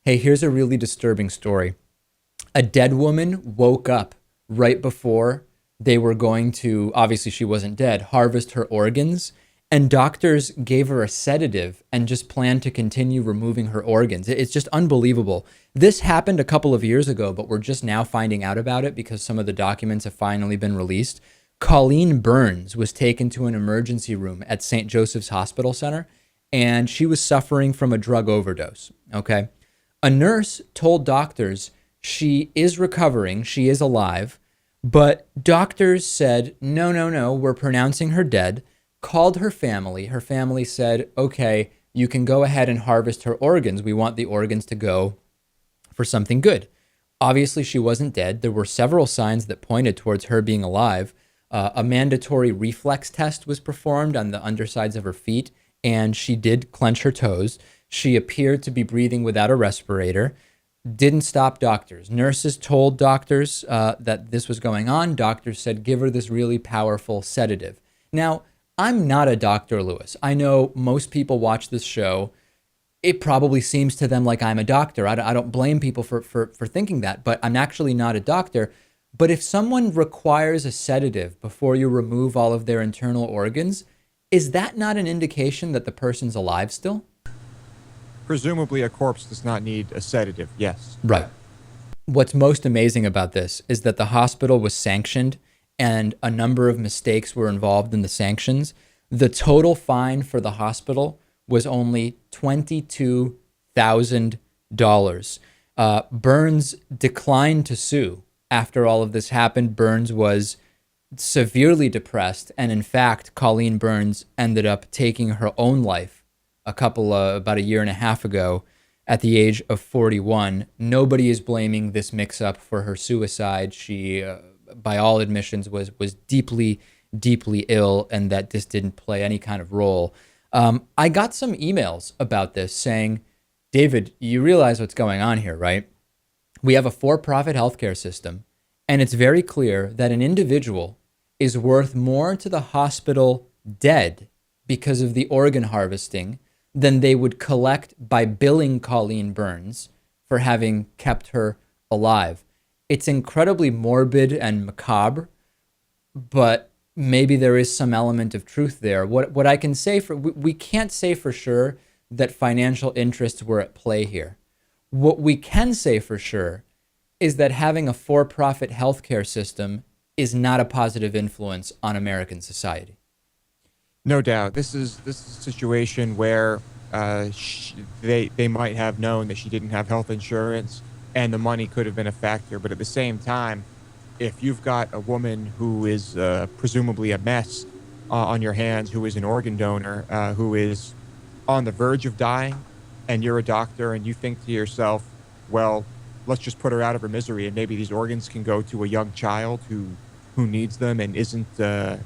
Hey, here's a really disturbing story. A dead woman woke up right before they were going to, obviously she wasn't dead, harvest her organs. And doctors gave her a sedative and just planned to continue removing her organs. It's just unbelievable. This happened a couple of years ago, but we're just now finding out about it because some of the documents have finally been released. Colleen Burns was taken to an emergency room at St. Joseph's Hospital Center, and she was suffering from a drug overdose. Okay. A nurse told doctors she is recovering, she is alive, but doctors said, no, no, no, we're pronouncing her dead, called her family. Her family said, okay, you can go ahead and harvest her organs. We want the organs to go for something good. Obviously, she wasn't dead. There were several signs that pointed towards her being alive. A mandatory reflex test was performed on the undersides of her feet, and she did clench her toes. She appeared to be breathing without a respirator. Didn't stop doctors. Nurses told doctors that this was going on. Doctors said, give her this really powerful sedative. Now, I'm not a doctor, Lewis. I know most people watch this show. It probably seems to them like I'm a doctor. I don't blame people for thinking that, but I'm actually not a doctor. But if someone requires a sedative before you remove all of their internal organs, is that not an indication that the person's alive still? Presumably, a corpse does not need a sedative, yes. Right. What's most amazing about this is that the hospital was sanctioned and a number of mistakes were involved in the sanctions. The total fine for the hospital was only $22,000. Burns declined to sue after all of this happened. Burns was severely depressed, and in fact, Colleen Burns ended up taking her own life about a year and a half ago at the age of 41. Nobody is blaming this mix-up for her suicide. She, by all admissions, was deeply, deeply ill, and that this didn't play any kind of role. I got some emails about this saying, David, you realize what's going on here, right? We have a for-profit healthcare system, and it's very clear that an individual is worth more to the hospital dead because of the organ harvesting than they would collect by billing Colleen Burns for having kept her alive. It's incredibly morbid and macabre, but maybe there is some element of truth there. What I can say we can't say for sure that financial interests were at play here. What we can say for sure is that having a for-profit healthcare system is not a positive influence on American society. No doubt. This is a situation where they might have known that she didn't have health insurance, and the money could have been a factor. But at the same time, if you've got a woman who is presumably a mess on your hands, who is an organ donor, who is on the verge of dying, and you're a doctor, and you think to yourself, well, let's just put her out of her misery, and maybe these organs can go to a young child who needs them and isn't a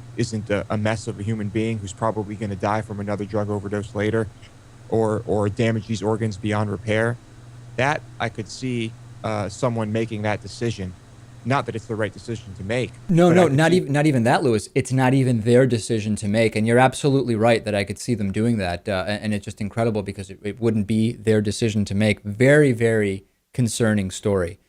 mess of a human being who's probably going to die from another drug overdose later, or damage these organs beyond repair. That I could see someone making that decision. Not that it's the right decision to make. No, not even that, Lewis. It's not even their decision to make. And you're absolutely right that I could see them doing that. And it's just incredible because it wouldn't be their decision to make. Very, very concerning story.